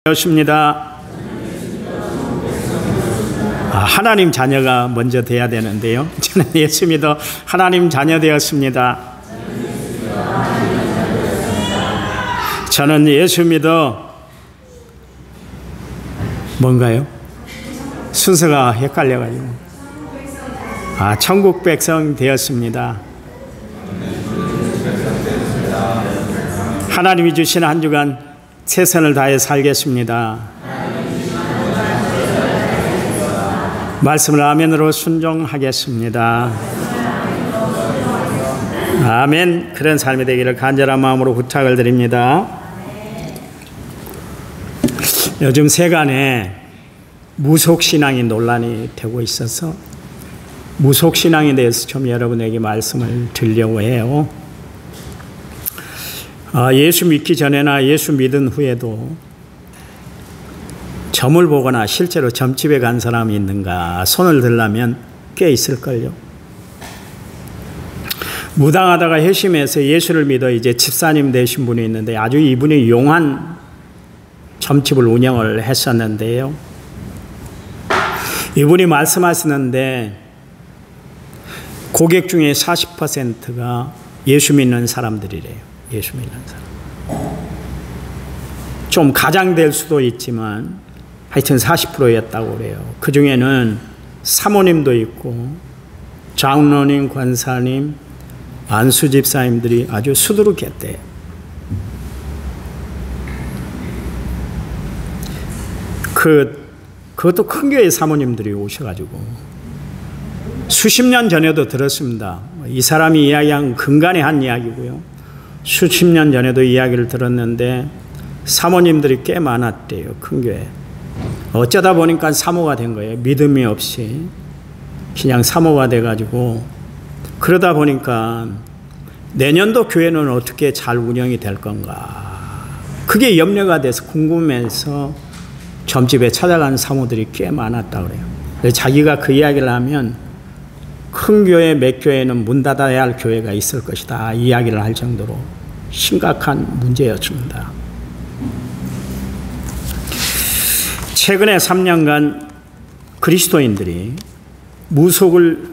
되었습니다. 하나님 자녀가 먼저 돼야 되는데요. 저는 예수 믿어 하나님 자녀 되었습니다. 저는 예수 믿어 뭔가요? 순서가 헷갈려가지고 천국 백성 되었습니다. 하나님이 주신 한 주간 최선을 다해 살겠습니다. 말씀을 아멘으로 순종하겠습니다. 아멘. 그런 삶이 되기를 간절한 마음으로 부탁을 드립니다. 요즘 세간에 무속신앙이 논란이 되고 있어서 무속신앙에 대해서 좀 여러분에게 말씀을 드리려고 해요. 예수 믿기 전에나 예수 믿은 후에도 점을 보거나 실제로 점집에 간 사람이 있는가 손을 들라면 꽤 있을걸요. 무당하다가 회심해서 예수를 믿어 이제 집사님 되신 분이 있는데 아주 이분이 용한 점집을 운영을 했었는데요. 이분이 말씀하시는데 고객 중에 40%가 예수 믿는 사람들이래요. 예수 믿는 사람. 좀 가장될 수도 있지만 하여튼 40%였다고 그래요. 그 중에는 사모님도 있고 장로님, 권사님, 안수집사님들이 아주 수두룩했대요. 그것도 큰 교회 사모님들이 오셔가지고 수십 년 전에도 들었습니다. 이 사람이 이야기한 근간에 한 이야기고요. 수십 년 전에도 이야기를 들었는데 사모님들이 꽤 많았대요. 큰 교회. 어쩌다 보니까 사모가 된 거예요. 믿음이 없이 그냥 사모가 돼가지고 그러다 보니까 내년도 교회는 어떻게 잘 운영이 될 건가 그게 염려가 돼서 궁금해서 점집에 찾아간 사모들이 꽤 많았다고 그래요. 자기가 그 이야기를 하면 큰 교회 몇 교회는 문 닫아야 할 교회가 있을 것이다 이야기를 할 정도로 심각한 문제였습니다. 최근에 3년간 그리스도인들이 무속을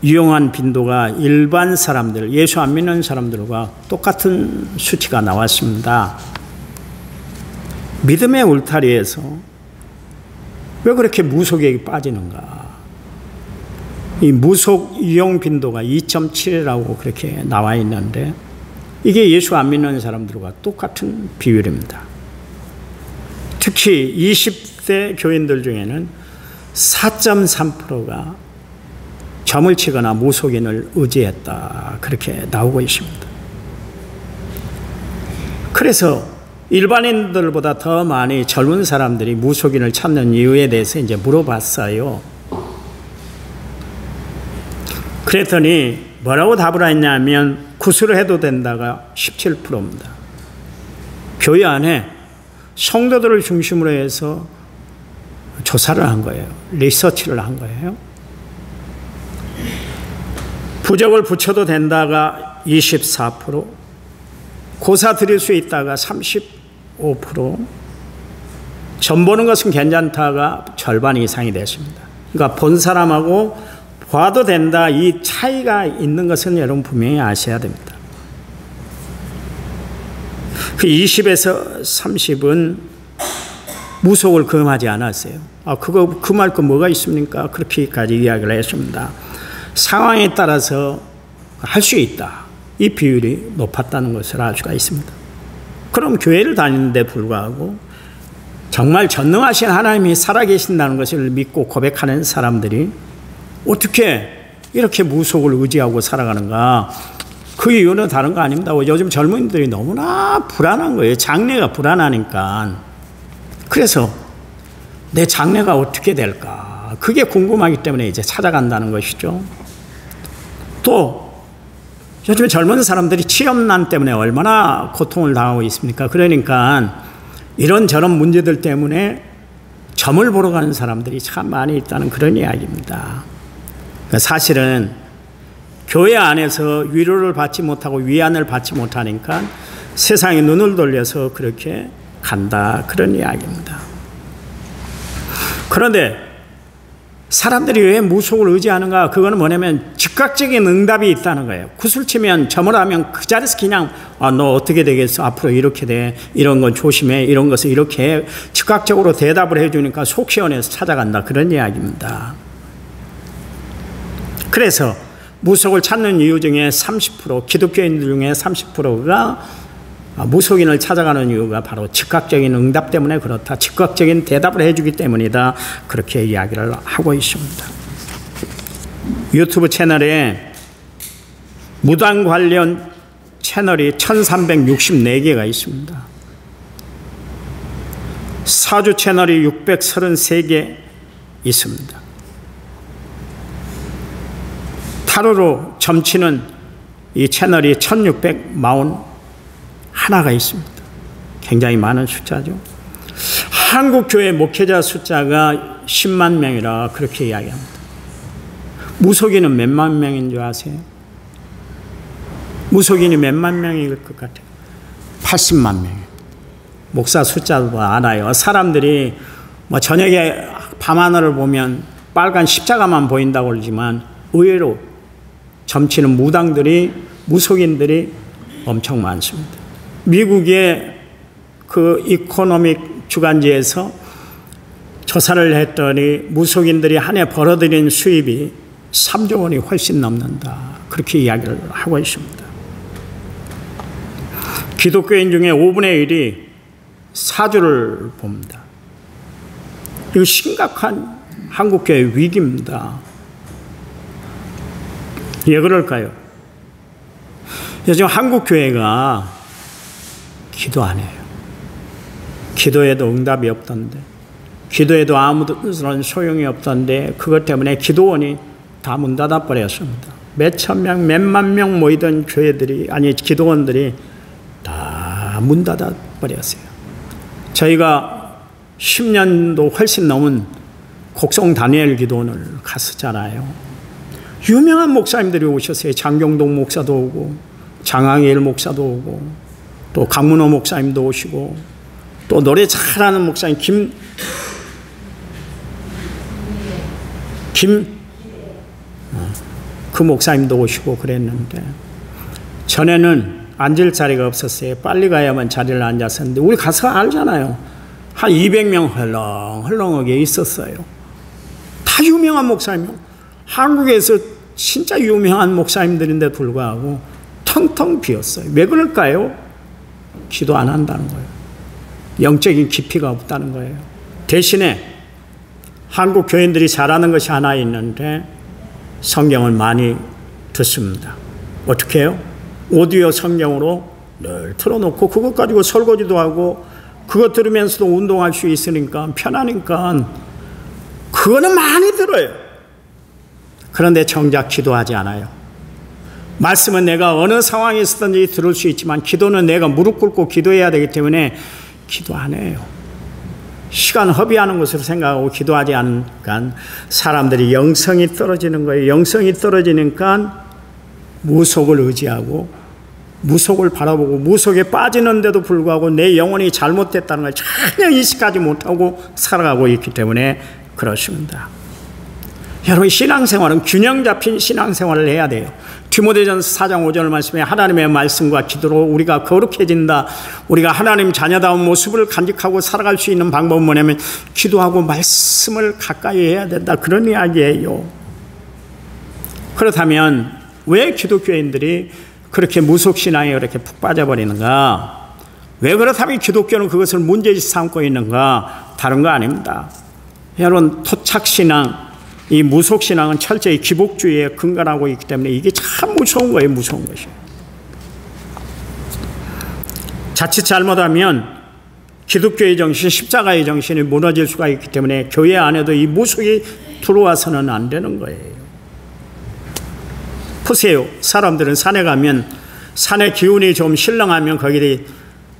이용한 빈도가 일반 사람들, 예수 안 믿는 사람들과 똑같은 수치가 나왔습니다. 믿음의 울타리에서 왜 그렇게 무속에 빠지는가? 이 무속 이용 빈도가 2.7이라고 그렇게 나와 있는데 이게 예수 안 믿는 사람들과 똑같은 비율입니다. 특히 20대 교인들 중에는 4.3%가 점을 치거나 무속인을 의지했다 그렇게 나오고 있습니다. 그래서 일반인들보다 더 많이 젊은 사람들이 무속인을 찾는 이유에 대해서 이제 물어봤어요. 그랬더니 뭐라고 답을 했냐면 구슬을 해도 된다가 17%입니다. 교회 안에 성도들을 중심으로 해서 조사를 한 거예요. 리서치를 한 거예요. 부적을 붙여도 된다가 24%, 고사 드릴 수 있다가 35%, 점 보는 것은 괜찮다가 절반 이상이 됐습니다. 그러니까 본 사람하고 봐도 된다 이 차이가 있는 것은 여러분 분명히 아셔야 됩니다. 그 20에서 30은 무속을 금하지 않았어요. 그거 금할 거 뭐가 있습니까? 그렇게까지 이야기를 했습니다. 상황에 따라서 할 수 있다. 이 비율이 높았다는 것을 알 수가 있습니다. 그럼 교회를 다니는데 불구하고 정말 전능하신 하나님이 살아계신다는 것을 믿고 고백하는 사람들이 어떻게 이렇게 무속을 의지하고 살아가는가? 그 이유는 다른 거 아닙니다. 요즘 젊은이들이 너무나 불안한 거예요. 장래가 불안하니까. 그래서 내 장래가 어떻게 될까? 그게 궁금하기 때문에 이제 찾아간다는 것이죠. 또 요즘 젊은 사람들이 취업난 때문에 얼마나 고통을 당하고 있습니까? 그러니까 이런저런 문제들 때문에 점을 보러 가는 사람들이 참 많이 있다는 그런 이야기입니다. 사실은 교회 안에서 위로를 받지 못하고 위안을 받지 못하니까 세상에 눈을 돌려서 그렇게 간다. 그런 이야기입니다. 그런데 사람들이 왜 무속을 의지하는가? 그거는 뭐냐면 즉각적인 응답이 있다는 거예요. 구슬치면 점을 하면 그 자리에서 그냥 너 어떻게 되겠어? 앞으로 이렇게 돼. 이런 건 조심해. 이런 것을 이렇게 해. 즉각적으로 대답을 해주니까 속 시원해서 찾아간다. 그런 이야기입니다. 그래서 무속을 찾는 이유 중에 30%, 기독교인들 중에 30%가 무속인을 찾아가는 이유가 바로 즉각적인 응답 때문에 그렇다. 즉각적인 대답을 해주기 때문이다. 그렇게 이야기를 하고 있습니다. 유튜브 채널에 무당 관련 채널이 1364개가 있습니다. 사주 채널이 633개 있습니다. 타로로 점치는 이 채널이 1641가 있습니다. 굉장히 많은 숫자죠. 한국교회 목회자 숫자가 10만 명이라 그렇게 이야기합니다. 무속인은 몇만 명인 줄 아세요? 무속인이 몇만 명일 것 같아요? 80만 명. 목사 숫자도 알아요. 사람들이 저녁에 밤하늘을 보면 빨간 십자가만 보인다고 그러지만 의외로 점치는 무당들이, 무속인들이 엄청 많습니다. 미국의 그 이코노믹 주간지에서 조사를 했더니 무속인들이 한 해 벌어들인 수입이 3조 원이 훨씬 넘는다. 그렇게 이야기를 하고 있습니다. 기독교인 중에 5분의 1이 사주를 봅니다. 이거 심각한 한국교회 위기입니다. 왜 그럴까요? 요즘 한국교회가 기도 안 해요. 기도에도 응답이 없던데, 기도에도 아무런 소용이 없던데, 그것 때문에 기도원이 다 문 닫아 버렸습니다. 몇천 명, 몇만 명 모이던 교회들이, 아니 기도원들이 다 문 닫아 버렸어요. 저희가 10년도 훨씬 넘은 곡성 다니엘 기도원을 갔었잖아요. 유명한 목사님들이 오셨어요. 장경동 목사도 오고, 장항일 목사도 오고, 또 강문호 목사님도 오시고, 또 노래 잘하는 목사님 그 목사님도 오시고 그랬는데, 전에는 앉을 자리가 없었어요. 빨리 가야만 자리를 앉았었는데, 우리 가서 알잖아요. 한 200명 헐렁헐렁하게 있었어요. 다 유명한 목사님, 한국에서 진짜 유명한 목사님들인데 불구하고 텅텅 비었어요. 왜 그럴까요? 기도 안 한다는 거예요. 영적인 깊이가 없다는 거예요. 대신에 한국 교인들이 잘하는 것이 하나 있는데, 성경을 많이 듣습니다. 어떻게 해요? 오디오 성경으로 늘 틀어놓고 그것 가지고 설거지도 하고, 그것 들으면서도 운동할 수 있으니까 편하니까 그거는 많이 들어요. 그런데 정작 기도하지 않아요. 말씀은 내가 어느 상황에 있었든지 들을 수 있지만, 기도는 내가 무릎 꿇고 기도해야 되기 때문에 기도 안 해요. 시간 허비하는 것으로 생각하고 기도하지 않으니까 사람들이 영성이 떨어지는 거예요. 영성이 떨어지니까 무속을 의지하고, 무속을 바라보고, 무속에 빠지는데도 불구하고 내 영혼이 잘못됐다는 걸 전혀 인식하지 못하고 살아가고 있기 때문에 그렇습니다. 여러분, 신앙생활은 균형 잡힌 신앙생활을 해야 돼요. 디모데전서 4장 5절 말씀에 하나님의 말씀과 기도로 우리가 거룩해진다. 우리가 하나님 자녀다운 모습을 간직하고 살아갈 수 있는 방법은 뭐냐면 기도하고 말씀을 가까이 해야 된다. 그런 이야기예요. 그렇다면 왜 기독교인들이 그렇게 무속신앙에 그렇게 푹 빠져버리는가? 왜 그렇다면 기독교는 그것을 문제지 삼고 있는가? 다른 거 아닙니다. 여러분, 토착신앙, 이 무속신앙은 철저히 기복주의에 근간하고 있기 때문에 이게 참 무서운 거예요. 무서운 것이. 자칫 잘못하면 기독교의 정신, 십자가의 정신이 무너질 수가 있기 때문에 교회 안에도 이 무속이 들어와서는 안 되는 거예요. 보세요. 사람들은 산에 가면 산의 기운이 좀 신령하면 거기에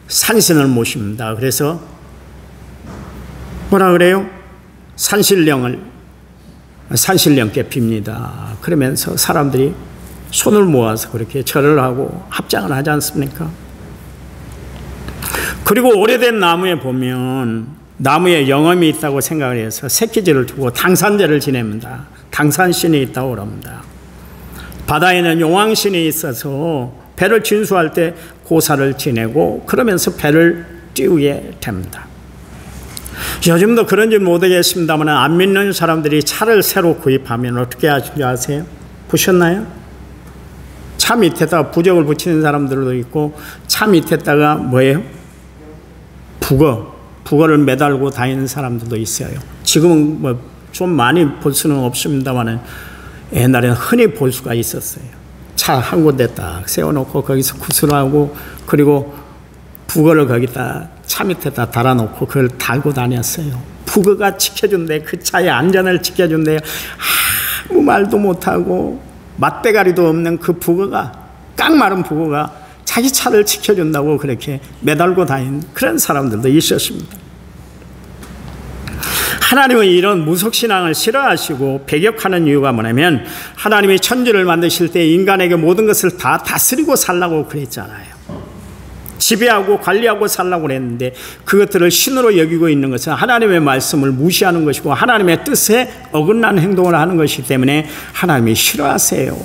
산신을 모십니다. 그래서 뭐라 그래요? 산신령께 빕니다. 그러면서 사람들이 손을 모아서 그렇게 절을 하고 합장을 하지 않습니까? 그리고 오래된 나무에 보면 나무에 영험이 있다고 생각을 해서 새끼질을 두고 당산제를 지냅니다. 당산신이 있다고 그럽니다. 바다에는 용왕신이 있어서 배를 진수할 때 고사를 지내고 그러면서 배를 띄우게 됩니다. 요즘도 그런지 모르겠습니다만 안 믿는 사람들이 차를 새로 구입하면 어떻게 하시는지 아세요? 보셨나요? 차 밑에다가 부적을 붙이는 사람들도 있고 차 밑에다가 뭐예요? 북어를 매달고 다니는 사람들도 있어요. 지금은 뭐 좀 많이 볼 수는 없습니다만 옛날에는 흔히 볼 수가 있었어요. 차 한 군데 딱 세워놓고 거기서 구슬하고 그리고 북어를 거기다 차 밑에다 달아놓고 그걸 달고 다녔어요. 북어가 지켜준대. 그 차의 안전을 지켜준대요. 아무 말도 못하고 맛대가리도 없는 그 북어가 깡마른 북어가 자기 차를 지켜준다고 그렇게 매달고 다니는 그런 사람들도 있었습니다. 하나님은 이런 무속신앙을 싫어하시고 배격하는 이유가 뭐냐면 하나님이 천지를 만드실 때 인간에게 모든 것을 다 다스리고 살라고 그랬잖아요. 지배하고 관리하고 살라고 그랬는데 그것들을 신으로 여기고 있는 것은 하나님의 말씀을 무시하는 것이고 하나님의 뜻에 어긋나는 행동을 하는 것이기 때문에 하나님이 싫어하세요.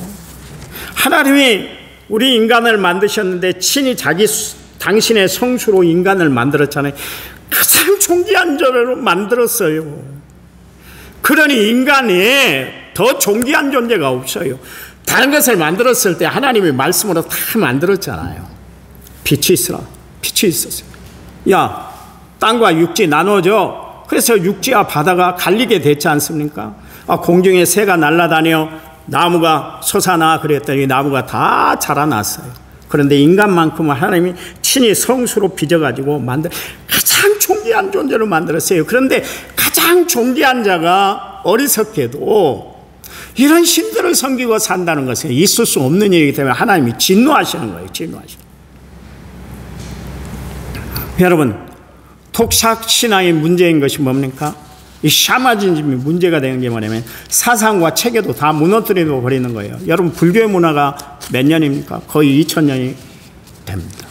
하나님이 우리 인간을 만드셨는데 친히 당신의 성수로 인간을 만들었잖아요. 가장 존귀한 존재로 만들었어요. 그러니 인간이 더 존귀한 존재가 없어요. 다른 것을 만들었을 때 하나님의 말씀으로 다 만들었잖아요. 빛이 있으라. 빛이 있었어요. 야, 땅과 육지 나눠줘. 그래서 육지와 바다가 갈리게 됐지 않습니까? 공중에 새가 날아다녀 나무가 솟아나 그랬더니 나무가 다 자라났어요. 그런데 인간만큼은 하나님이 친히 성수로 빚어가지고 가장 존귀한 존재로 만들었어요. 그런데 가장 존귀한 자가 어리석게도 이런 신들을 섬기고 산다는 것은 있을 수 없는 일이기 때문에 하나님이 진노하시는 거예요. 진노하시는 거예요. 여러분, 토착신앙의 문제인 것이 뭡니까? 이 샤머니즘이 문제가 되는 게 뭐냐면 사상과 체계도 다 무너뜨려 버리는 거예요. 여러분, 불교의 문화가 몇 년입니까? 거의 2000년이 됩니다.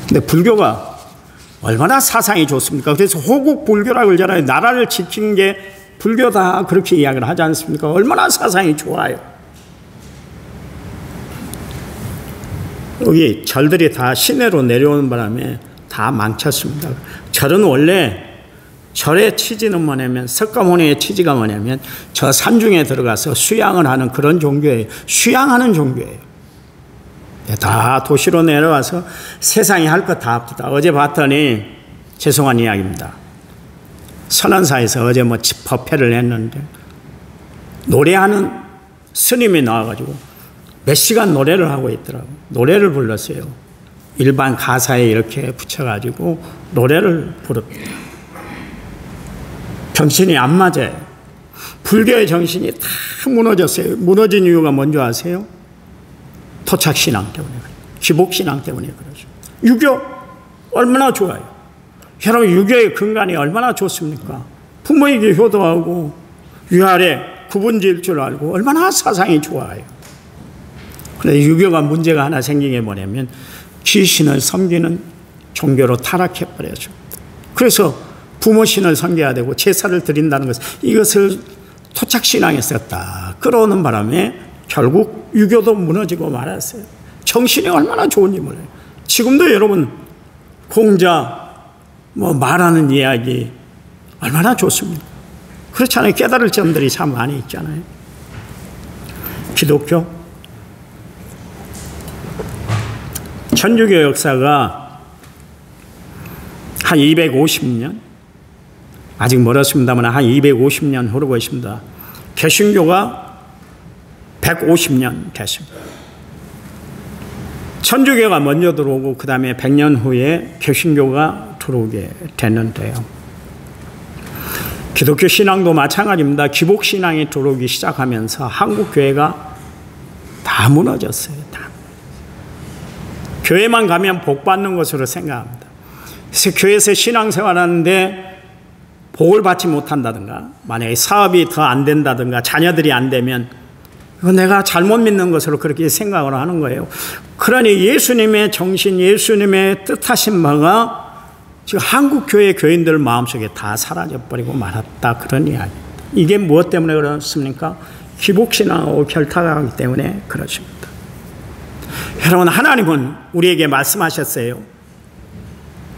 근데 불교가 얼마나 사상이 좋습니까? 그래서 호국 불교라고 그러잖아요. 나라를 지키는 게 불교다 그렇게 이야기를 하지 않습니까? 얼마나 사상이 좋아요. 여기 절들이 다 시내로 내려오는 바람에 다 망쳤습니다. 절은 원래 절의 취지는 뭐냐면 석가모니의 취지가 뭐냐면 저 산중에 들어가서 수양을 하는 그런 종교예요. 수양하는 종교예요. 다 도시로 내려와서 세상이 할 것 다 합니다. 어제 봤더니 죄송한 이야기입니다. 선언사에서 어제 뭐 집회를 했는데 노래하는 스님이 나와가지고 몇 시간 노래를 하고 있더라고요. 노래를 불렀어요. 일반 가사에 이렇게 붙여가지고 노래를 부릅니다. 정신이 안 맞아요. 불교의 정신이 다 무너졌어요. 무너진 이유가 뭔지 아세요? 토착신앙 때문에 그래요. 기복신앙 때문에 그러죠. 유교 얼마나 좋아요. 여러분, 유교의 근간이 얼마나 좋습니까? 부모에게 효도하고 위아래 구분지을 줄 알고 얼마나 사상이 좋아요. 그런데 유교가 문제가 하나 생긴 게 뭐냐면 귀신을 섬기는 종교로 타락해버려죠. 그래서 부모신을 섬겨야 되고 제사를 드린다는 것을 이것을 토착신앙에서 딱 끌어오는 바람에 결국 유교도 무너지고 말았어요. 정신이 얼마나 좋은지 몰라요. 지금도 여러분 공자 말하는 이야기 얼마나 좋습니다. 그렇잖아요. 깨달을 점들이 참 많이 있잖아요. 기독교 천주교 역사가 한 250년 아직 멀었습니다만 한 250년 흐르고 있습니다. 개신교가 150년 됐습니다. 천주교가 먼저 들어오고 그 다음에 100년 후에 개신교가 들어오게 됐는데요. 기독교 신앙도 마찬가지입니다. 기복신앙이 들어오기 시작하면서 한국 교회가 다 무너졌어요. 다. 교회만 가면 복 받는 것으로 생각합니다. 그래서 교회에서 신앙생활하는데 복을 받지 못한다든가 만약에 사업이 더 안 된다든가 자녀들이 안 되면 내가 잘못 믿는 것으로 그렇게 생각을 하는 거예요. 그러니 예수님의 정신, 예수님의 뜻하신 바가 지금 한국 교회 교인들 마음속에 다 사라져버리고 말았다. 그런 이야기입니다. 이게 무엇 때문에 그렇습니까? 기복신앙하고 결탁하기 때문에 그렇습니다. 여러분, 하나님은 우리에게 말씀하셨어요.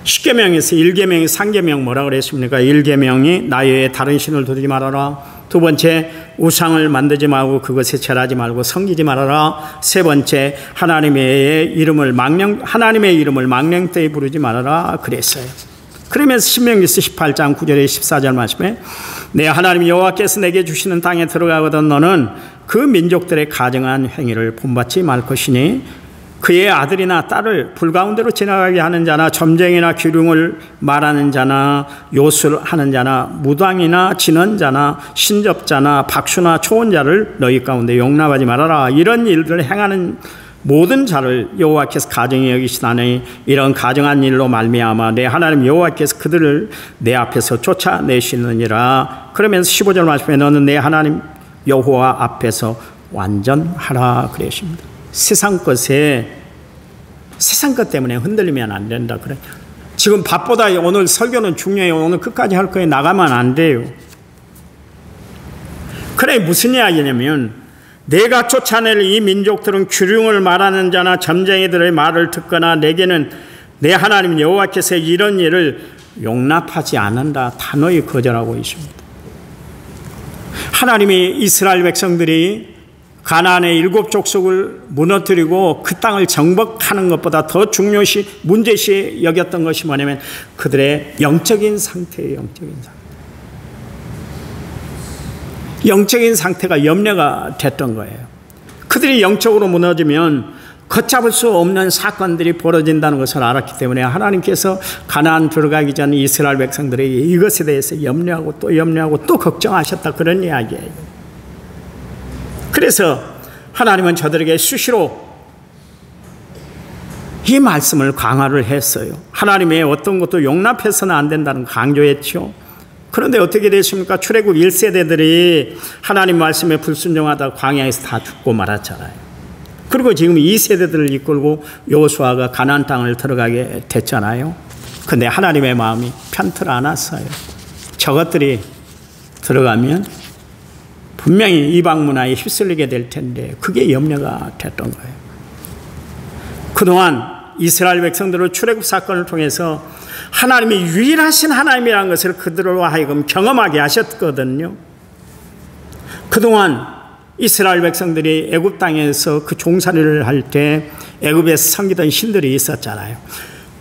10계명에서 1계명이 3계명 뭐라고 그랬습니까? 1계명이 나 외에 다른 신을 두지 말아라. 두 번째, 우상을 만들지 말고 그것에 절하지 말고 섬기지 말아라. 세 번째, 하나님의 이름을 망령되이 부르지 말아라 그랬어요. 그러면서 신명기서 18장 9절에 14절 말씀에 내 하나님 여호와께서 내게 주시는 땅에 들어가거든 너는 그 민족들의 가증한 행위를 본받지 말 것이니 그의 아들이나 딸을 불가운데로 지나가게 하는 자나 점쟁이나 기륭을 말하는 자나 요술하는 자나 무당이나 진언자나 신접자나 박수나 초혼자를 너희 가운데 용납하지 말아라. 이런 일들을 행하는 모든 자를 여호와께서 가증히 여기시나니 이런 가증한 일로 말미암아 내 하나님 여호와께서 그들을 내 앞에서 쫓아내시느니라. 그러면서 15절 말씀에 너는 내 하나님 여호와 앞에서 완전하라 그러십니다. 세상 것 때문에 흔들리면 안 된다 그래. 지금 밥보다 오늘 설교는 중요해요. 오늘 끝까지 할 거예요. 나가면 안 돼요. 그래, 무슨 이야기냐면 내가 쫓아낼 이 민족들은 규령을 말하는 자나 점쟁이들의 말을 듣거나 내게는 내 하나님 여호와께서 이런 일을 용납하지 않는다 단호히 거절하고 있습니다. 하나님이 이스라엘 백성들이 가나안의 7 족속을 무너뜨리고 그 땅을 정복하는 것보다 더 중요시 문제시 여겼던 것이 뭐냐면 그들의 영적인 상태예요. 영적인 상태가 염려가 됐던 거예요. 그들이 영적으로 무너지면 걷잡을 수 없는 사건들이 벌어진다는 것을 알았기 때문에 하나님께서 가나안 들어가기 전 이스라엘 백성들에게 이것에 대해서 염려하고 또 걱정하셨다 그런 이야기예요. 그래서 하나님은 저들에게 수시로 이 말씀을 강화를 했어요. 하나님의 어떤 것도 용납해서는 안 된다는 강조했죠. 그런데 어떻게 됐습니까? 출애굽 1세대들이 하나님 말씀에 불순종하다 광야에서 다 죽고 말았잖아요. 그리고 지금 2세대들을 이끌고 여호수아가 가나안 땅을 들어가게 됐잖아요. 그런데 하나님의 마음이 편틀 않았어요. 저것들이 들어가면 분명히 이방 문화에 휩쓸리게 될 텐데 그게 염려가 됐던 거예요. 그동안 이스라엘 백성들을 출애굽 사건을 통해서 하나님이 유일하신 하나님이라는 것을 그들로 하여금 경험하게 하셨거든요. 그동안 이스라엘 백성들이 애굽 땅에서 그 종살이를 할 때 애굽에서 섬기던 신들이 있었잖아요.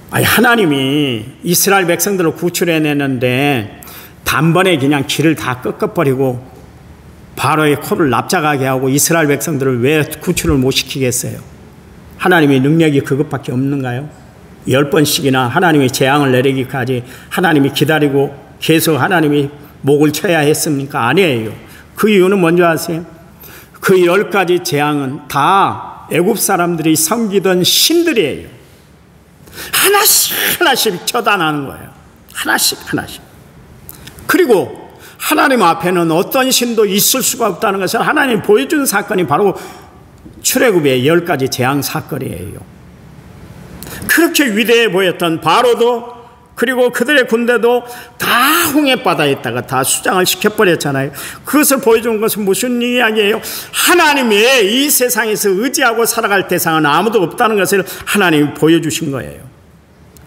하나님이 이스라엘 백성들을 구출해내는데 단번에 그냥 길을 다 꺾어버리고 바로의 코를 납작하게 하고 이스라엘 백성들을 왜 구출을 못 시키겠어요? 하나님의 능력이 그것밖에 없는가요? 10번씩이나 하나님이 재앙을 내리기까지 하나님이 기다리고 계속 하나님이 목을 쳐야 했습니까? 아니에요. 그 이유는 뭔지 아세요? 그 10가지 재앙은 다 애굽 사람들이 섬기던 신들이에요. 하나씩 처단하는 거예요. 하나씩. 그리고 하나님 앞에는 어떤 신도 있을 수가 없다는 것을 하나님이 보여준 사건이 바로 출애굽의 10가지 재앙 사건이에요. 그렇게 위대해 보였던 바로도 그리고 그들의 군대도 다 홍해바다에 있다가 다 수장을 시켜버렸잖아요. 그것을 보여준 것은 무슨 이야기예요? 하나님이 이 세상에서 의지하고 살아갈 대상은 아무도 없다는 것을 하나님이 보여주신 거예요.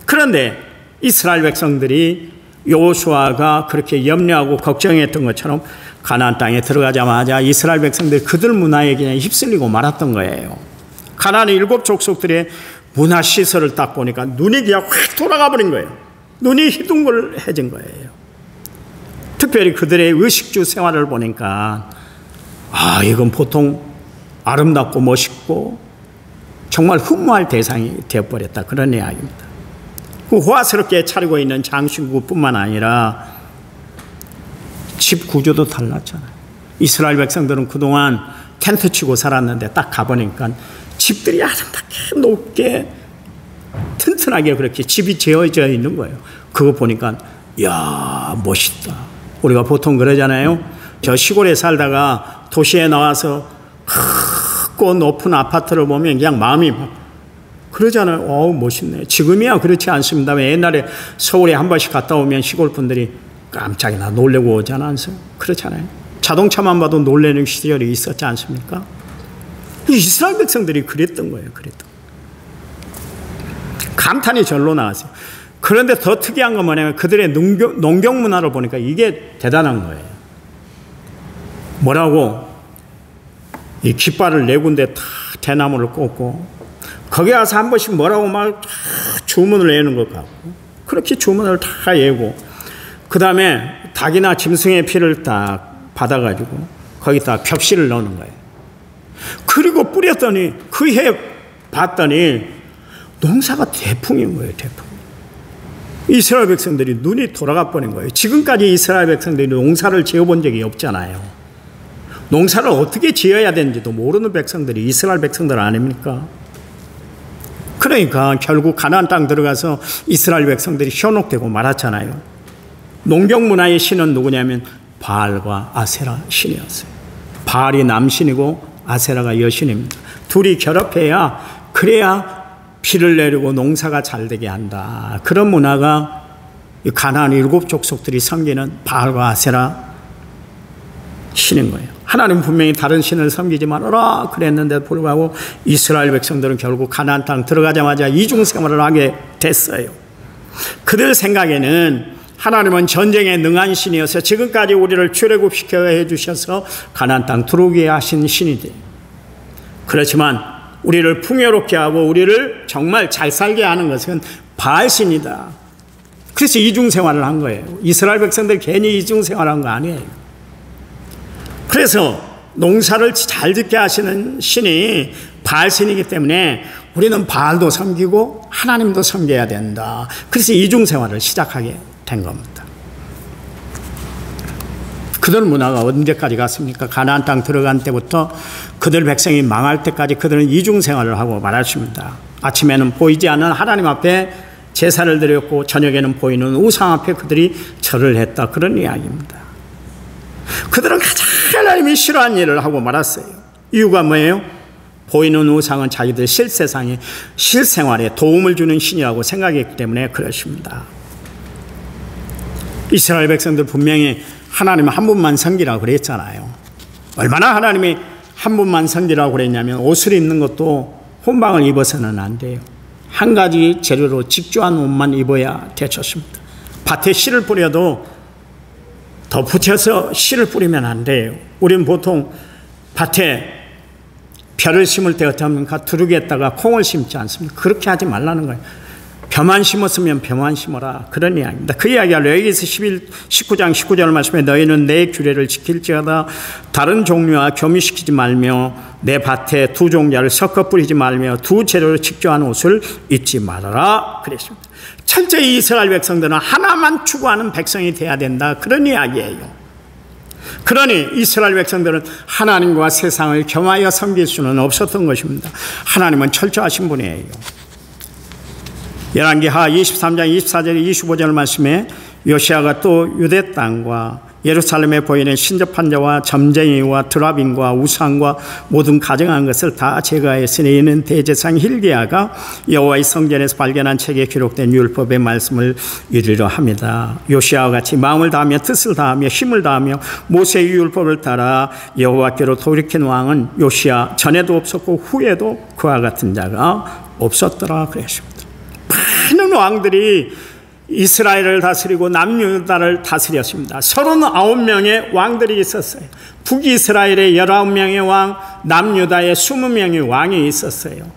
그런데 이스라엘 백성들이 여호수아가 그렇게 염려하고 걱정했던 것처럼 가나안 땅에 들어가자마자 이스라엘 백성들이 그들 문화에 그냥 휩쓸리고 말았던 거예요. 가나안의 7 족속들의 문화 시설을 딱 보니까 눈이 그냥 확 돌아가 버린 거예요. 눈이 희둥글해진 거예요. 특별히 그들의 의식주 생활을 보니까 이건 보통 아름답고 멋있고 정말 흠모할 대상이 되어버렸다 그런 이야기입니다. 그 호화스럽게 차리고 있는 장신구뿐만 아니라 집 구조도 달랐잖아요. 이스라엘 백성들은 그동안 텐트 치고 살았는데 딱 가보니까 집들이 아름답게 높게 튼튼하게 그렇게 집이 지어져 있는 거예요. 그거 보니까 이야 멋있다. 우리가 보통 그러잖아요. 저 시골에 살다가 도시에 나와서 크고 높은 아파트를 보면 그냥 마음이 막 그러잖아요. 어우, 멋있네. 지금이야 그렇지 않습니다. 옛날에 서울에 한 번씩 갔다 오면 시골 분들이 깜짝이나 놀래고 오지 않았어요? 그렇잖아요. 자동차만 봐도 놀래는 시절이 있었지 않습니까? 이스라엘 백성들이 그랬던 거예요. 감탄이 절로 나왔어요. 그런데 더 특이한 건 뭐냐면 그들의 농경 문화를 보니까 이게 대단한 거예요. 뭐라고? 이 깃발을 네 군데 다 대나무를 꽂고 거기 가서 한 번씩 뭐라고 막 주문을 내는 것 같고 그렇게 주문을 다 예고 그 다음에 닭이나 짐승의 피를 딱 받아가지고 거기다 벽실을 넣는 거예요. 그리고 뿌렸더니 그 해 봤더니 농사가 대풍인 거예요. 대풍. 이스라엘 백성들이 눈이 돌아가 버린 거예요. 지금까지 이스라엘 백성들이 농사를 지어본 적이 없잖아요. 농사를 어떻게 지어야 되는지도 모르는 백성들이 이스라엘 백성들 아닙니까? 그러니까 결국 가나안 땅 들어가서 이스라엘 백성들이 현혹되고 말았잖아요. 농경 문화의 신은 누구냐면 바알과 아세라 신이었어요. 바알이 남신이고 아세라가 여신입니다. 둘이 결합해야 그래야 피를 내리고 농사가 잘 되게 한다. 그런 문화가 가나안 7 족속들이 섬기는 바알과 아세라 신인 거예요. 하나님 분명히 다른 신을 섬기지 말아라 그랬는데도 불구하고 이스라엘 백성들은 결국 가나안 땅 들어가자마자 이중 생활을 하게 됐어요. 그들 생각에는 하나님은 전쟁에 능한 신이어서 지금까지 우리를 출애굽시켜 해주셔서 가나안 땅 들어오게 하신 신이지. 그렇지만 우리를 풍요롭게 하고 우리를 정말 잘 살게 하는 것은 바알신이다. 그래서 이중생활을 한 거예요. 이스라엘 백성들 괜히 이중생활을 한 거 아니에요. 그래서 농사를 잘 짓게 하시는 신이 바알신이기 때문에 우리는 바알도 섬기고 하나님도 섬겨야 된다. 그래서 이중생활을 시작하게 된 겁니다. 그들 문화가 언제까지 갔습니까? 가나안 땅 들어간 때부터 그들 백성이 망할 때까지 그들은 이중생활을 하고 말았습니다. 아침에는 보이지 않는 하나님 앞에 제사를 드렸고 저녁에는 보이는 우상 앞에 그들이 절을 했다. 그런 이야기입니다. 그들은 가장 하나님이 싫어하는 일을 하고 말았어요. 이유가 뭐예요? 보이는 우상은 자기들 실세상에 실생활에 도움을 주는 신이라고 생각했기 때문에 그렇습니다. 이스라엘 백성들 분명히 하나님 한 분만 섬기라고 그랬잖아요. 얼마나 하나님이 한 분만 섬기라고 그랬냐면 옷을 입는 것도 혼방을 입어서는 안 돼요. 한 가지 재료로 직조한 옷만 입어야 되셨습니다. 밭에 씨를 뿌려도 더 붙여서 씨를 뿌리면 안 돼요. 우리는 보통 밭에 벼를 심을 때 어떻게 합니까? 두르기에다가 콩을 심지 않습니까? 그렇게 하지 말라는 거예요. 벼만 심었으면 벼만 심어라. 그런 이야기입니다. 그 이야기가 레위기서 19장 19절 말씀에 너희는 내 규례를 지킬지어다 다른 종류와 교미시키지 말며 내 밭에 두 종자를 섞어 뿌리지 말며 두 재료를 직조한 옷을 입지 말아라. 그랬습니다. 철저히 이스라엘 백성들은 하나만 추구하는 백성이 돼야 된다. 그런 이야기예요. 그러니 이스라엘 백성들은 하나님과 세상을 겸하여 섬길 수는 없었던 것입니다. 하나님은 철저하신 분이에요. 열왕기하 23장 24절 25절 말씀에 요시아가 또 유대 땅과 예루살렘에 보이는 신접한 자와 점쟁이와 드라빈과 우상과 모든 가증한 것을 다 제거하였으니 이는 대제사장 hil기야가 여호와의 성전에서 발견한 책에 기록된 율법의 말씀을 이루려 합니다. 요시아와 같이 마음을 다하며 뜻을 다하며 힘을 다하며 모세의 율법을 따라 여호와께로 돌이킨 왕은 요시아 전에도 없었고 후에도 그와 같은 자가 없었더라 그랬습니다. 많은 왕들이 이스라엘을 다스리고 남유다를 다스렸습니다. 39명의 왕들이 있었어요. 북이스라엘에 19명의 왕, 남유다에 20명의 왕이 있었어요.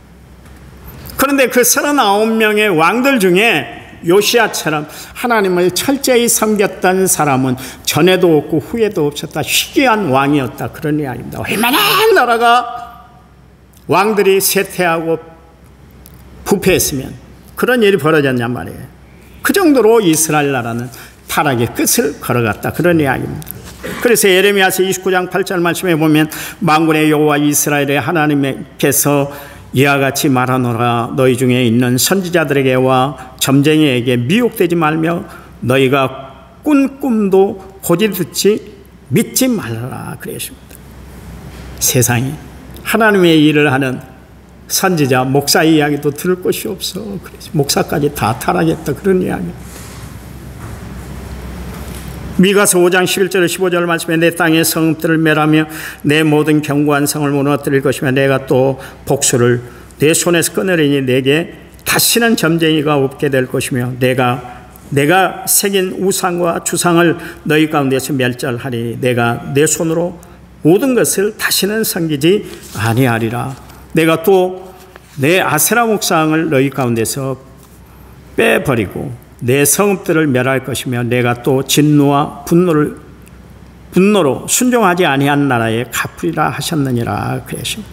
그런데 그 39명의 왕들 중에 요시아처럼 하나님을 철저히 섬겼던 사람은 전에도 없고 후에도 없었다. 희귀한 왕이었다. 그런 이야기입니다. 얼마나 나라가 왕들이 쇠퇴하고 부패했으면 그런 일이 벌어졌냔 말이에요. 그 정도로 이스라엘 나라는 타락의 끝을 걸어갔다. 그런 이야기입니다. 그래서 예레미야서 29장 8절 말씀에 보면 만군의 여호와 이스라엘의 하나님께서 이와 같이 말하노라 너희 중에 있는 선지자들에게와 점쟁이에게 미혹되지 말며 너희가 꾼 꿈도 고지 듣지 믿지 말라 그랬습니다. 세상이 하나님의 일을 하는 선지자, 목사 이야기도 들을 곳이 없어. 그래서 목사까지 다 타락했다. 그런 이야기. 미가서 5장 11절 15절 말씀에 내 땅의 성읍들을 멸하며 내 모든 견고한 성을 무너뜨릴 것이며 내가 또 복수를 내 손에서 끊으리니 내게 다시는 점쟁이가 없게 될 것이며 내가 새긴 우상과 주상을 너희 가운데서 멸절하리. 내가 내 손으로 모든 것을 다시는 섬기지 아니하리라. 내가 또 내 아세라 목상을 너희 가운데서 빼버리고 내 성읍들을 멸할 것이며 내가 또 진노와 분노로 순종하지 아니한 나라에 갚으리라 하셨느니라 그러십니다.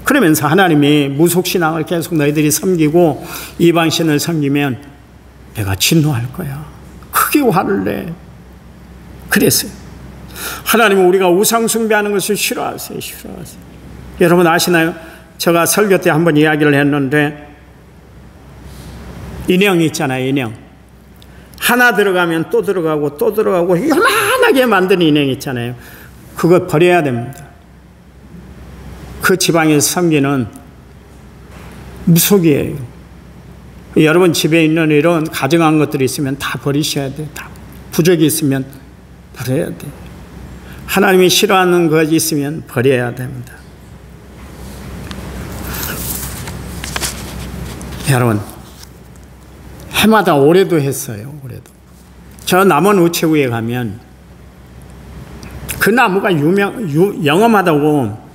그러면서 하나님이 무속신앙을 계속 너희들이 섬기고 이방신을 섬기면 내가 진노할 거야. 크게 화를 내. 그랬어요. 하나님은 우리가 우상 숭배하는 것을 싫어하세요. 여러분 아시나요? 제가 설교 때 한번 이야기를 했는데 인형이 있잖아요. 인형. 하나 들어가면 또 들어가고 또 들어가고 요만하게 만든 인형 있잖아요. 그거 버려야 됩니다. 그 지방에서 섬기는 무속이에요. 여러분 집에 있는 이런 가정한 것들이 있으면 다 버리셔야 돼요. 다 부적이 있으면 버려야 돼요. 하나님이 싫어하는 것이 있으면 버려야 됩니다. 여러분 해마다 올해도 했어요. 올해도 저 남원 우체국에 가면 그 나무가 영험하다고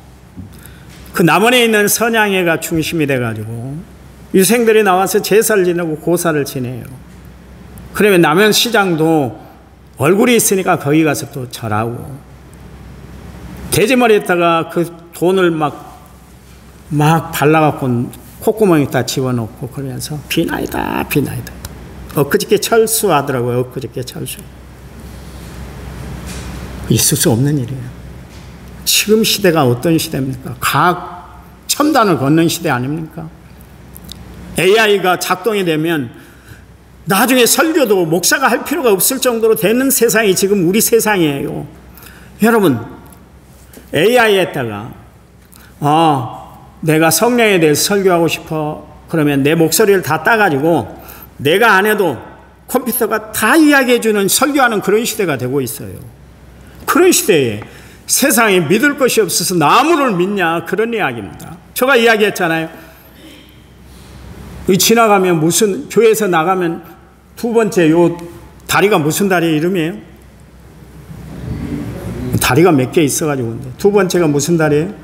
그 남원에 있는 선양회가 중심이 돼가지고 유생들이 나와서 제사를 지내고 고사를 지내요. 그러면 남원시장도 얼굴이 있으니까 거기 가서 또 절하고 돼지머리에다가 그 돈을 막 발라갖고 콧구멍에다 집어넣고 그러면서 비나이다. 엊그저께 철수하더라고요. 엊그저께 철수. 있을 수 없는 일이에요. 지금 시대가 어떤 시대입니까? 과학 첨단을 걷는 시대 아닙니까? AI가 작동이 되면 나중에 설교도 목사가 할 필요가 없을 정도로 되는 세상이 지금 우리 세상이에요. 여러분 AI에다가 내가 성령에 대해서 설교하고 싶어. 그러면 내 목소리를 다 따가지고 내가 안 해도 컴퓨터가 다 이야기해주는 설교하는 그런 시대가 되고 있어요. 그런 시대에 세상에 믿을 것이 없어서 나무를 믿냐 그런 이야기입니다. 제가 이야기했잖아요. 지나가면 무슨 교회에서 나가면 두 번째 요 다리가 무슨 다리 이름이에요? 다리가 몇 개 있어가지고 두 번째가 무슨 다리예요?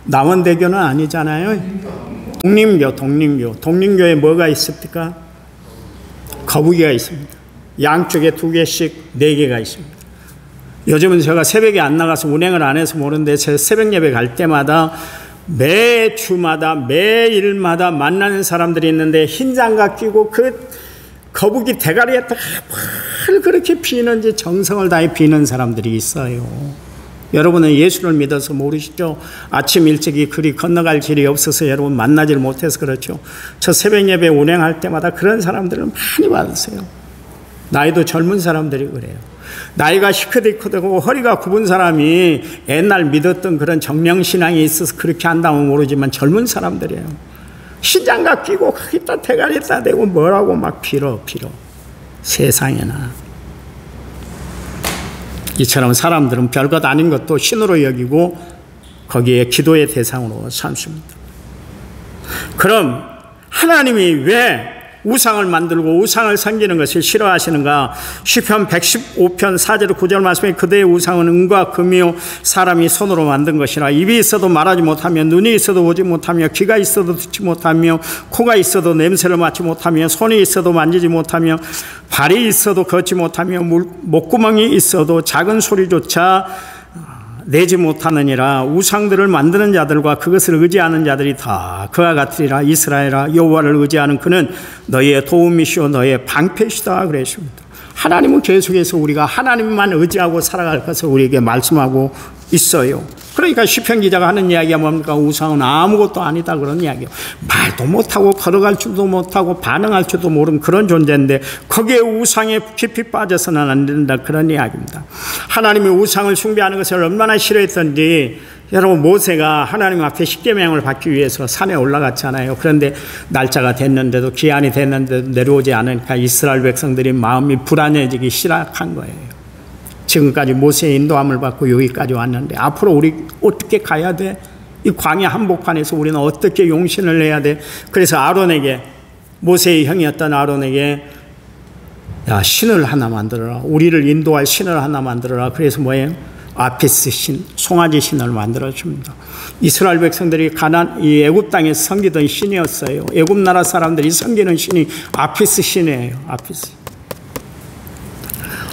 남원대교는 아니잖아요. 독림교에 뭐가 있습니까? 거북이가 있습니다. 양쪽에 2개씩 4개가 있습니다. 요즘은 제가 새벽에 안 나가서 운행을 안 해서 모르는데 제 새벽 예배 갈 때마다 매주마다 매일마다 만나는 사람들이 있는데 흰 장갑 끼고 그 거북이 대가리에다가 뭘 그렇게 비는지 정성을 다해 비는 사람들이 있어요. 여러분은 예수를 믿어서 모르시죠? 아침 일찍이 그리 건너갈 길이 없어서 여러분 만나질 못해서 그렇죠. 저 새벽 예배 운행할 때마다 그런 사람들을 많이 받으세요. 나이도 젊은 사람들이 그래요. 나이가 시크디크되고 허리가 굽은 사람이 옛날 믿었던 그런 정명신앙이 있어서 그렇게 한다면 모르지만 젊은 사람들이에요. 흰장갑 끼고 거기다 대가리에다 대고 뭐라고 막 빌어. 세상에나. 이처럼 사람들은 별것 아닌 것도 신으로 여기고 거기에 기도의 대상으로 삼습니다. 그럼 하나님이 왜 우상을 만들고 우상을 섬기는 것을 싫어하시는가? 시편 115편 4절 9절 말씀에 그대의 우상은 은과 금이요 사람이 손으로 만든 것이라. 입이 있어도 말하지 못하며 눈이 있어도 보지 못하며 귀가 있어도 듣지 못하며 코가 있어도 냄새를 맡지 못하며 손이 있어도 만지지 못하며 발이 있어도 걷지 못하며 목구멍이 있어도 작은 소리조차 내지 못하느니라. 우상들을 만드는 자들과 그것을 의지하는 자들이 다 그와 같으리라. 이스라엘아 여호와를 의지하는 그는 너희의 도움이시오 너희의 방패시다 그랬습니다. 하나님은 계속해서 우리가 하나님만 의지하고 살아갈 것을 우리에게 말씀하고 있어요. 그러니까 시편 기자가 하는 이야기가 뭡니까? 우상은 아무것도 아니다 그런 이야기예요. 말도 못하고 걸어갈 줄도 못하고 반응할 줄도 모르는 그런 존재인데 거기에 우상에 깊이 빠져서는 안 된다 그런 이야기입니다. 하나님이 우상을 숭배하는 것을 얼마나 싫어했던지 여러분 모세가 하나님 앞에 십계명을 받기 위해서 산에 올라갔잖아요. 그런데 날짜가 됐는데도 기한이 됐는데도 내려오지 않으니까 이스라엘 백성들이 마음이 불안해지기 시작한 거예요. 지금까지 모세의 인도함을 받고 여기까지 왔는데 앞으로 우리 어떻게 가야 돼? 이 광야 한복판에서 우리는 어떻게 용신을 해야 돼? 그래서 아론에게, 모세의 형이었던 아론에게 야, 신을 하나 만들어라. 우리를 인도할 신을 하나 만들어라. 그래서 뭐예요? 아피스 신, 송아지 신을 만들어 줍니다. 이스라엘 백성들이 이 애굽 땅에서 섬기던 신이었어요. 애굽 나라 사람들이 섬기는 신이 아피스 신이에요. 아피스.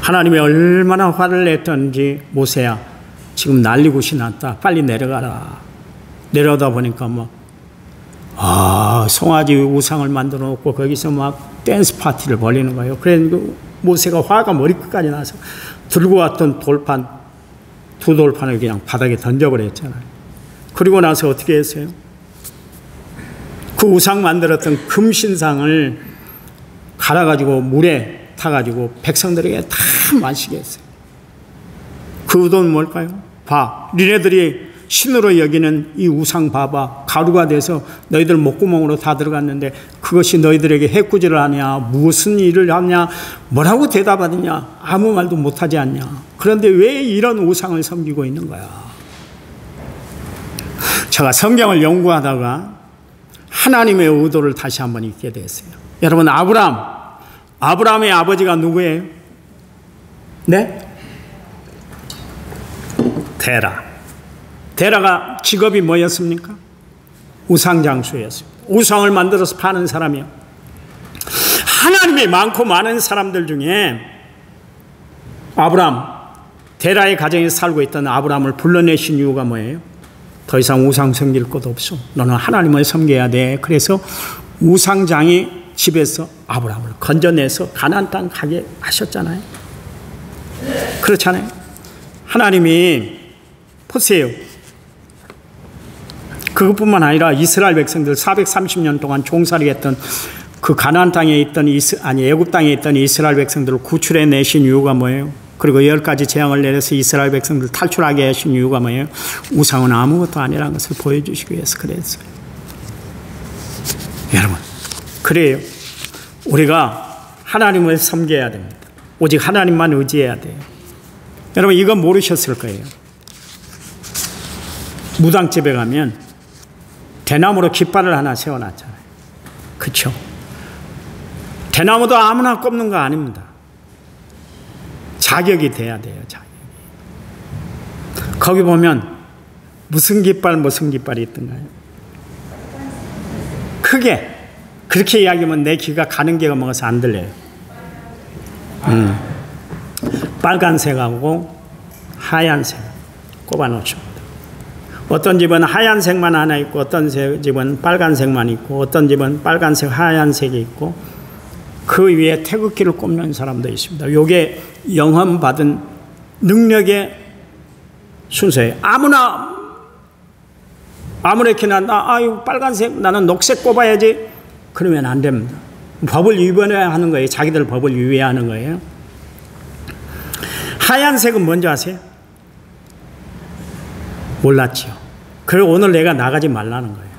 하나님이 얼마나 화를 냈던지 모세야 지금 난리굿이 났다. 빨리 내려가라. 내려오다 보니까 송아지 우상을 만들어 놓고 거기서 막 댄스 파티를 벌이는 거예요. 그래서 모세가 화가 머리끝까지 나서 들고 왔던 돌판, 두 돌판을 그냥 바닥에 던져버렸잖아요. 그리고 나서 어떻게 했어요? 그 우상 만들었던 금신상을 갈아가지고 물에 타가지고 백성들에게 다 마시게 했어요. 그 의도는 뭘까요? 봐, 니네들이 신으로 여기는 이 우상 봐봐. 가루가 돼서 너희들 목구멍으로 다 들어갔는데 그것이 너희들에게 해꾸지를 하냐, 무슨 일을 하냐, 뭐라고 대답하느냐, 아무 말도 못하지 않냐. 그런데 왜 이런 우상을 섬기고 있는 거야? 제가 성경을 연구하다가 하나님의 의도를 다시 한번 읽게 됐어요. 여러분, 아브라함의 아버지가 누구예요? 네? 데라가 직업이 뭐였습니까? 우상장수였습니다. 우상을 만들어서 파는 사람이요. 하나님이 많고 많은 사람들 중에 데라의 가정에서 살고 있던 아브라함을 불러내신 이유가 뭐예요? 더 이상 우상 섬길 것 없어. 너는 하나님을 섬겨야 돼. 그래서 우상장이 집에서 아브라함을 건져내서 가나안 땅 가게 하셨잖아요. 그렇잖아요. 하나님이 보세요. 그것뿐만 아니라 이스라엘 백성들 430년 동안 종살이 했던 그 가나안 땅에 있던 애굽 땅에 있던 이스라엘 백성들을 구출해 내신 이유가 뭐예요? 그리고 10가지 재앙을 내려서 이스라엘 백성들 탈출하게 하신 이유가 뭐예요? 우상은 아무것도 아니라는 것을 보여주시기 위해서 그랬어요. 여러분, 그래요. 우리가 하나님을 섬겨야 됩니다. 오직 하나님만 의지해야 돼요. 여러분, 이건 모르셨을 거예요. 무당집에 가면 대나무로 깃발을 하나 세워놨잖아요. 그렇죠? 대나무도 아무나 꼽는 거 아닙니다. 자격이 돼야 돼요. 자격이. 거기 보면 무슨 깃발이 있던가요? 크게 그렇게 이야기하면 내 귀가 가는 게가 먹어서 안 들려요. 빨간색하고 하얀색 꼽아놓습니다. 어떤 집은 하얀색만 하나 있고 어떤 집은 빨간색만 있고 어떤 집은 빨간색 하얀색이 있고 그 위에 태극기를 꼽는 사람도 있습니다. 이게 영험받은 능력의 순서예요. 아무렇게나 빨간색 나는 녹색 꼽아야지 그러면 안 됩니다. 법을 위반해야 하는 거예요. 자기들 법을 위배하는 거예요. 하얀색은 뭔지 아세요? 몰랐죠. 그리고 오늘 내가 나가지 말라는 거예요.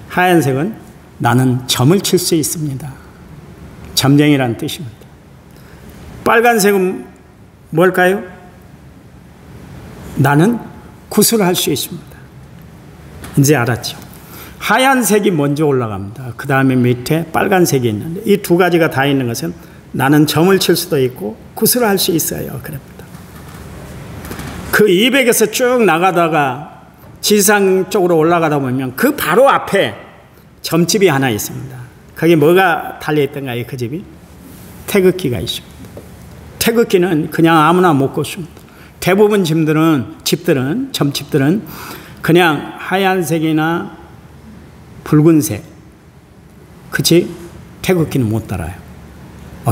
하얀색은 나는 점을 칠 수 있습니다. 점쟁이라는 뜻입니다. 빨간색은 뭘까요? 나는 구슬할 수 있습니다. 이제 알았죠. 하얀색이 먼저 올라갑니다. 그 다음에 밑에 빨간색이 있는데 이 두 가지가 다 있는 것은 나는 점을 칠 수도 있고 구슬을 할 수 있어요. 그럽니다. 그 200에서 쭉 나가다가 지상 쪽으로 올라가다 보면 그 바로 앞에 점집이 하나 있습니다. 거기 뭐가 달려있던가요? 그 집이? 태극기가 있습니다. 태극기는 그냥 아무나 못 꽂습니다. 대부분 집들은 점집들은 그냥 하얀색이나 붉은색, 그치? 태극기는 못 달아요.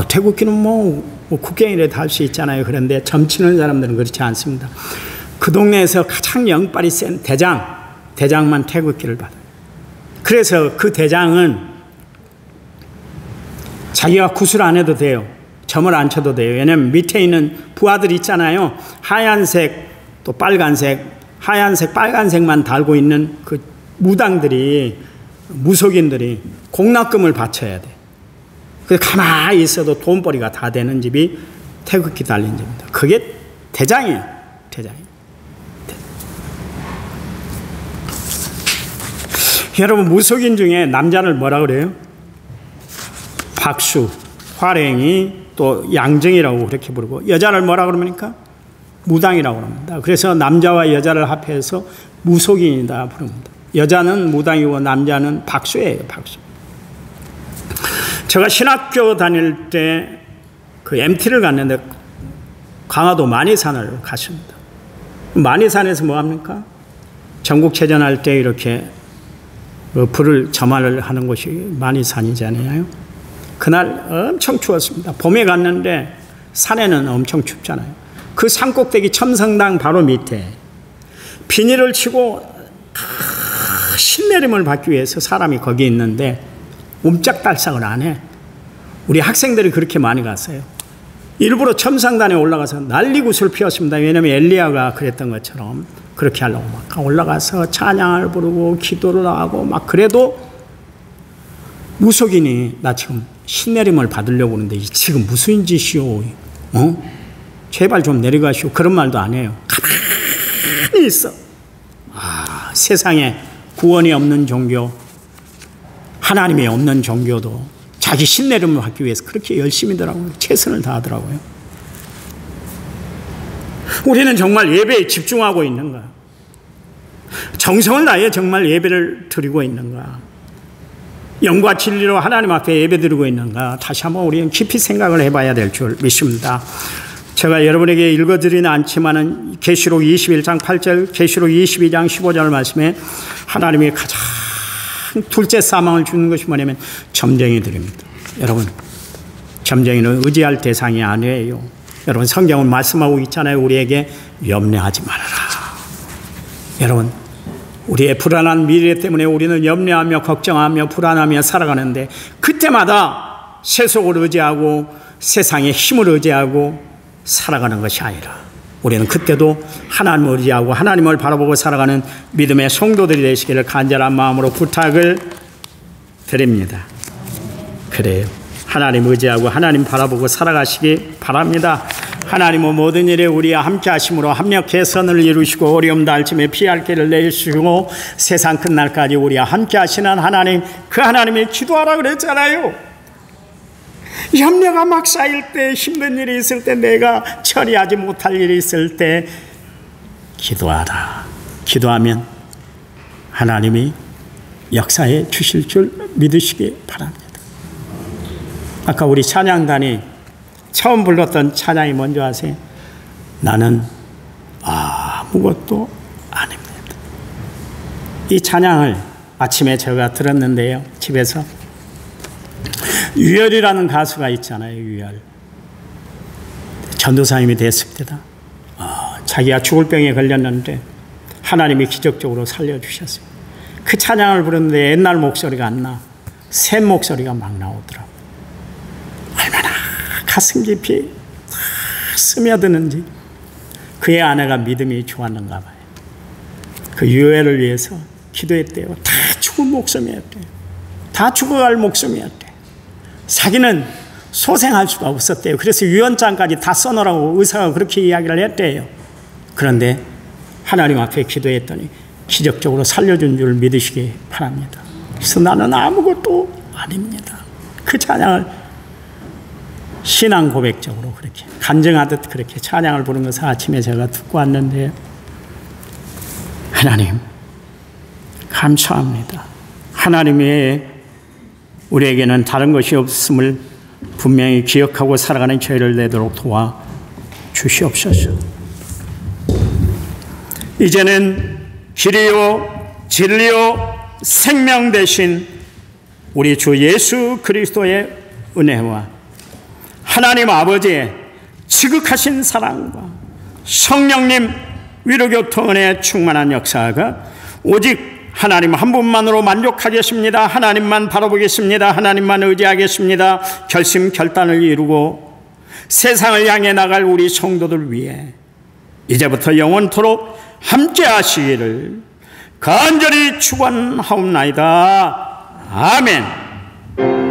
태극기는 국경이라도 할 수 있잖아요. 그런데 점 치는 사람들은 그렇지 않습니다. 그 동네에서 가장 영빨이 센 대장만 태극기를 받아요. 그래서 그 대장은 자기가 구슬 안 해도 돼요. 점을 안 쳐도 돼요. 왜냐하면 밑에 있는 부하들 있잖아요. 하얀색 또 빨간색, 하얀색 빨간색만 달고 있는 그 무당들이, 무속인들이 공납금을 바쳐야 돼. 그래서 가만히 있어도 돈벌이가 다 되는 집이 태극기 달린 집입니다. 그게 대장이에요. 대장이. 여러분, 무속인 중에 남자를 뭐라 그래요? 박수, 활행이, 또 양정이라고 그렇게 부르고, 여자를 뭐라 그럽니까? 무당이라고 합니다. 그래서 남자와 여자를 합해서 무속인이다 부릅니다. 여자는 무당이고 남자는 박수예요. 박수. 제가 신학교 다닐 때 그 MT를 갔는데 강화도 만이산을 갔습니다. 만이산에서 뭐 합니까? 전국체전할 때 이렇게 불을 점화를 하는 곳이 만이산이잖아요. 그날 엄청 추웠습니다. 봄에 갔는데 산에는 엄청 춥잖아요. 그 산꼭대기 첨성당 바로 밑에 비닐을 치고 신내림을 받기 위해서 사람이 거기 있는데 옴짝달싹을 안 해. 우리 학생들이 그렇게 많이 갔어요. 일부러 첨성단에 올라가서 난리굿을 피웠습니다. 왜냐하면 엘리야가 그랬던 것처럼 그렇게 하려고 막 올라가서 찬양을 부르고 기도를 하고 막. 그래도 무속인이 나 지금 신내림을 받으려고 하는데 지금 무슨 짓이오? 제발 좀 내려가시오. 그런 말도 안 해요. 가만히 있어. 세상에 구원이 없는 종교, 하나님이 없는 종교도 자기 신내림을 받기 위해서 그렇게 열심히더라고요. 최선을 다하더라고요. 우리는 정말 예배에 집중하고 있는가? 정성을 다해 정말 예배를 드리고 있는가? 영과 진리로 하나님 앞에 예배 드리고 있는가? 다시 한번 우리는 깊이 생각을 해봐야 될 줄 믿습니다. 제가 여러분에게 읽어드리는 않지만은 계시록 21장 8절, 계시록 22장 15절 말씀에 하나님이 가장 둘째 사망을 주는 것이 뭐냐면 점쟁이들입니다. 여러분, 점쟁이는 의지할 대상이 아니에요. 여러분, 성경은 말씀하고 있잖아요. 우리에게 염려하지 말아라. 여러분, 우리의 불안한 미래 때문에 우리는 염려하며 걱정하며 불안하며 살아가는데 그때마다 세속을 의지하고 세상의 힘을 의지하고 살아가는 것이 아니라 우리는 그때도 하나님을 의지하고 하나님을 바라보고 살아가는 믿음의 성도들이 되시기를 간절한 마음으로 부탁을 드립니다. 그래요. 하나님 의지하고 하나님 바라보고 살아가시기 바랍니다. 하나님은 모든 일에 우리와 함께 하심으로 합력해 선을 이루시고 어려움 달침에 피할 길을 내주시고 세상 끝날까지 우리와 함께 하시는 하나님, 그 하나님이 기도하라 그랬잖아요. 염려가 막 쌓일 때, 힘든 일이 있을 때, 내가 처리하지 못할 일이 있을 때 기도하라. 기도하면 하나님이 역사해 주실 줄 믿으시기 바랍니다. 아까 우리 찬양단이 처음 불렀던 찬양이 뭔지 아세요? 나는 아무것도 아닙니다. 이 찬양을 아침에 제가 들었는데요, 집에서. 유열이라는 가수가 있잖아요. 유열. 전도사님이 됐을 때다. 자기가 죽을 병에 걸렸는데 하나님이 기적적으로 살려주셨어요. 그 찬양을 부르는데 옛날 목소리가 안 나. 새 목소리가 막 나오더라고요. 얼마나 가슴 깊이 스며드는지. 그의 아내가 믿음이 좋았는가 봐요. 그 유열을 위해서 기도했대요. 다 죽은 목숨이었대요. 다 죽어갈 목숨이었대요. 자기는 소생할 수가 없었대요. 그래서 유언장까지 다 써놓으라고 의사가 그렇게 이야기를 했대요. 그런데 하나님 앞에 기도했더니 기적적으로 살려준 줄 믿으시기 바랍니다. 그래서 나는 아무것도 아닙니다. 그 찬양을 신앙 고백적으로 그렇게 간증하듯 그렇게 찬양을 부른 것을 아침에 제가 듣고 왔는데요. 하나님 감사합니다. 하나님의 우리에게는 다른 것이 없음을 분명히 기억하고 살아가는 저희를 내도록 도와 주시옵소서. 이제는 길이요 진리요 생명 되신 우리 주 예수 그리스도의 은혜와 하나님 아버지의 지극하신 사랑과 성령님 위로교통 은혜의 충만한 역사가 오직 하나님 한 분만으로 만족하겠습니다. 하나님만 바라보겠습니다. 하나님만 의지하겠습니다. 결심 결단을 이루고 세상을 향해 나갈 우리 성도들 위해 이제부터 영원토록 함께 하시기를 간절히 축원하옵나이다. 아멘.